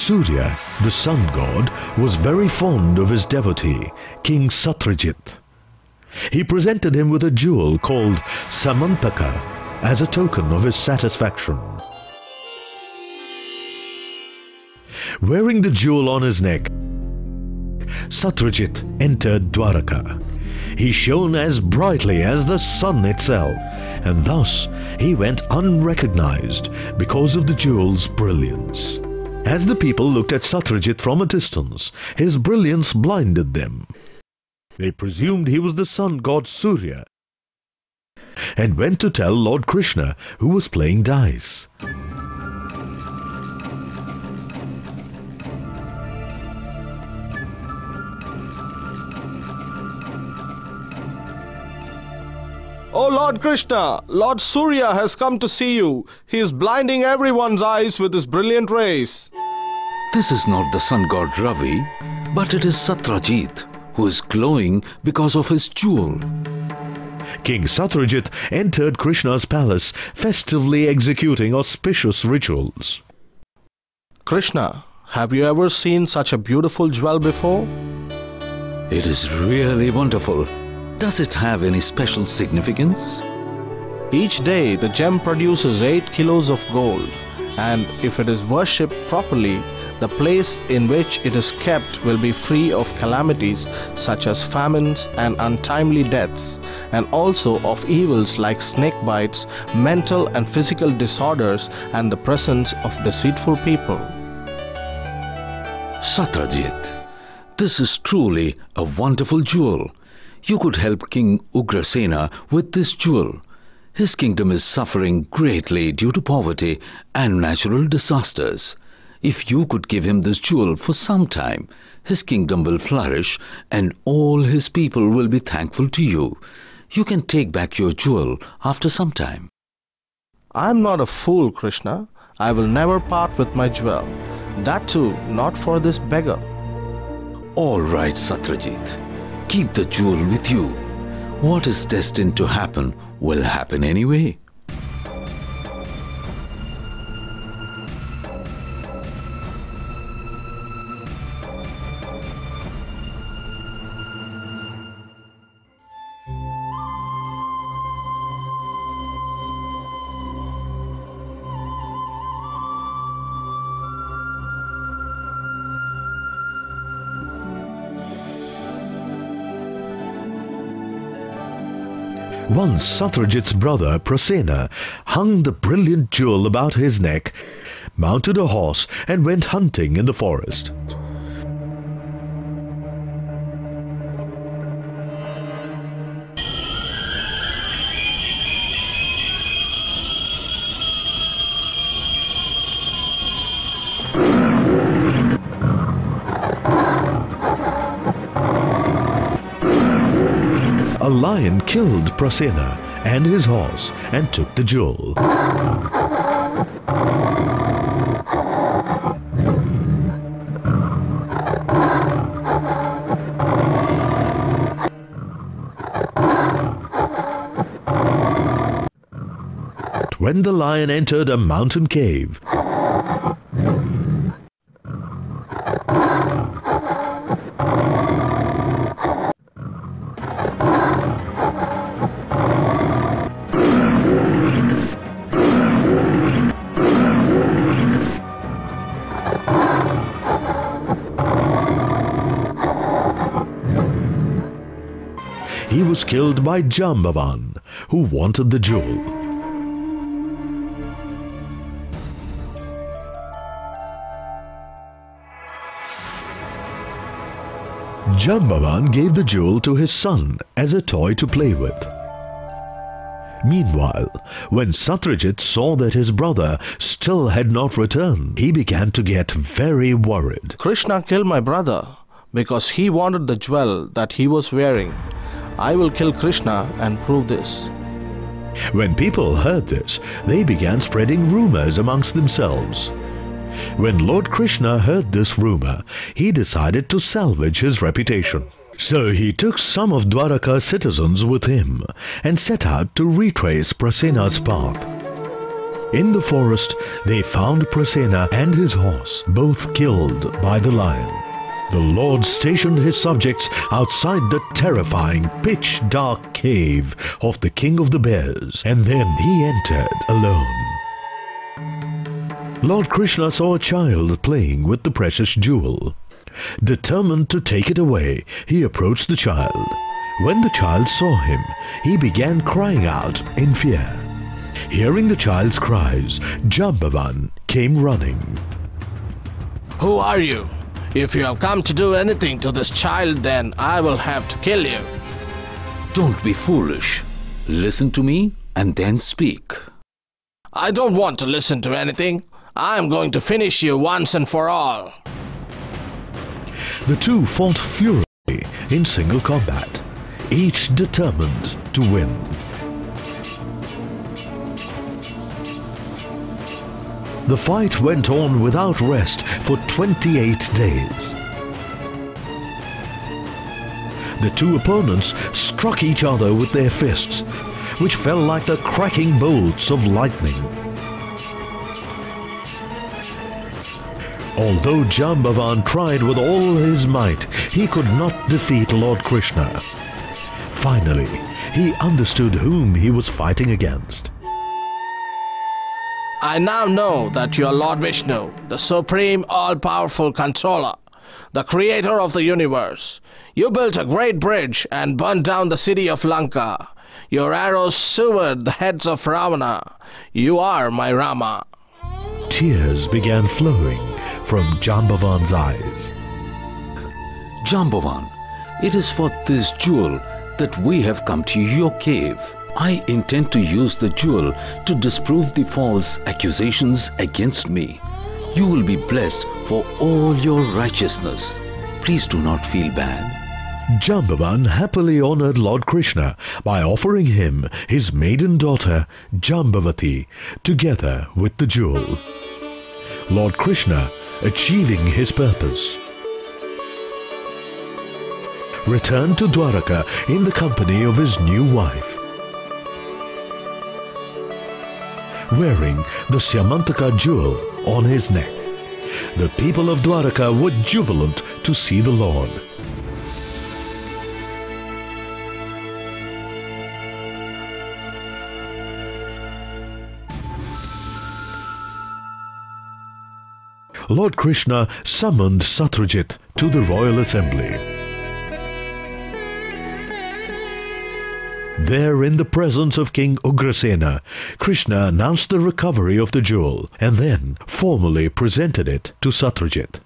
Surya, the sun god, was very fond of his devotee, King Satyajit. He presented him with a jewel called Samantaka as a token of his satisfaction. Wearing the jewel on his neck, Satyajit entered Dwaraka. He shone as brightly as the sun itself, and thus he went unrecognized because of the jewel's brilliance. As the people looked at Satyajit from a distance, his brilliance blinded them. They presumed he was the sun god Surya and went to tell Lord Krishna, who was playing dice. Oh Lord Krishna, Lord Surya has come to see you. He is blinding everyone's eyes with his brilliant rays. This is not the sun god Ravi, but it is Satyajit, who is glowing because of his jewel. King Satyajit entered Krishna's palace, festively executing auspicious rituals. Krishna, have you ever seen such a beautiful jewel before? It is really wonderful. Does it have any special significance? Each day the gem produces 8 kilos of gold, and if it is worshipped properly, the place in which it is kept will be free of calamities such as famines and untimely deaths, and also of evils like snake bites, mental and physical disorders, and the presence of deceitful people. Satyajit, this is truly a wonderful jewel. You could help King Ugrasena with this jewel. His kingdom is suffering greatly due to poverty and natural disasters. If you could give him this jewel for some time, his kingdom will flourish and all his people will be thankful to you. You can take back your jewel after some time. I am not a fool, Krishna. I will never part with my jewel. That too, not for this beggar. All right, Satyajit. Keep the jewel with you. What is destined to happen will happen anyway. Once Satyajit's brother Prasena hung the brilliant jewel about his neck, mounted a horse and went hunting in the forest. A lion killed Prasena and his horse and took the jewel. When the lion entered a mountain cave, he was killed by Jambavan, who wanted the jewel. Jambavan gave the jewel to his son as a toy to play with. Meanwhile, when Satyajit saw that his brother still had not returned, he began to get very worried. Krishna killed my brother because he wanted the jewel that he was wearing. I will kill Krishna and prove this. When people heard this, they began spreading rumors amongst themselves. When Lord Krishna heard this rumor, he decided to salvage his reputation. So he took some of Dwaraka's citizens with him and set out to retrace Prasena's path. In the forest, they found Prasenna and his horse, both killed by the lion. The Lord stationed his subjects outside the terrifying, pitch-dark cave of the King of the Bears, and then he entered alone. Lord Krishna saw a child playing with the precious jewel. Determined to take it away, he approached the child. When the child saw him, he began crying out in fear. Hearing the child's cries, Jambavan came running. Who are you? If you have come to do anything to this child, then I will have to kill you. Don't be foolish. Listen to me and then speak. I don't want to listen to anything. I am going to finish you once and for all. The two fought furiously in single combat, each determined to win. The fight went on without rest for 28 days. The two opponents struck each other with their fists, which fell like the cracking bolts of lightning. Although Jambavan tried with all his might, he could not defeat Lord Krishna. Finally, he understood whom he was fighting against. I now know that you are Lord Vishnu, the supreme all-powerful controller, the creator of the universe. You built a great bridge and burned down the city of Lanka. Your arrows severed the heads of Ravana. You are my Rama. Tears began flowing from Jambavan's eyes. Jambavan, it is for this jewel that we have come to your cave. I intend to use the jewel to disprove the false accusations against me. You will be blessed for all your righteousness. Please do not feel bad. Jambavan happily honored Lord Krishna by offering him his maiden daughter Jambavati together with the jewel. Lord Krishna, achieving his purpose, returned to Dwaraka in the company of his new wife. Wearing the Syamantaka jewel on his neck, the people of Dwaraka were jubilant to see the Lord. Lord Krishna summoned Satyajit to the royal assembly. There, in the presence of King Ugrasena, Krishna announced the recovery of the jewel and then formally presented it to Satyajit.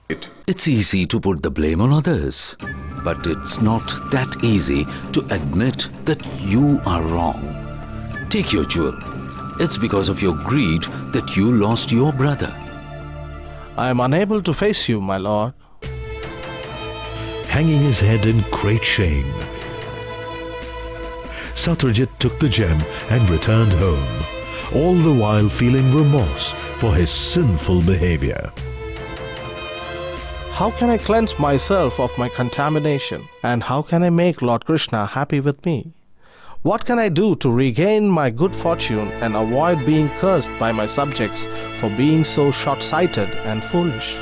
It's easy to put the blame on others, but it's not that easy to admit that you are wrong. Take your jewel. It's because of your greed that you lost your brother. I am unable to face you, my lord. Hanging his head in great shame, Satyajit took the gem and returned home, all the while feeling remorse for his sinful behavior. How can I cleanse myself of my contamination? And how can I make Lord Krishna happy with me? What can I do to regain my good fortune and avoid being cursed by my subjects for being so short-sighted and foolish?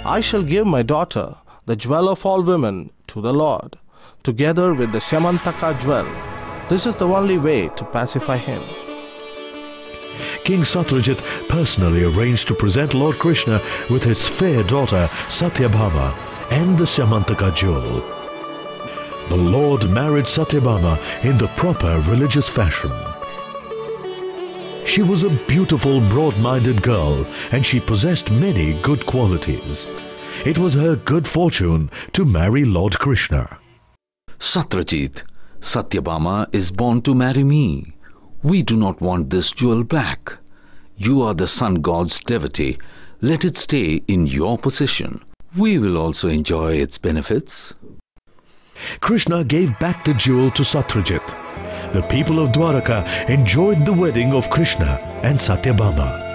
I shall give my daughter, the jewel of all women, to the Lord, together with the Syamantaka jewel. This is the only way to pacify him. King Satyajit personally arranged to present Lord Krishna with his fair daughter Satyabhama and the Syamantaka jewel. The Lord married Satyabhama in the proper religious fashion. She was a beautiful, broad-minded girl, and she possessed many good qualities. It was her good fortune to marry Lord Krishna. Satyajit, Satyabhama is born to marry me. We do not want this jewel back. You are the sun god's devotee. Let it stay in your possession. We will also enjoy its benefits. Krishna gave back the jewel to Satyajit. The people of Dwaraka enjoyed the wedding of Krishna and Satyabhama.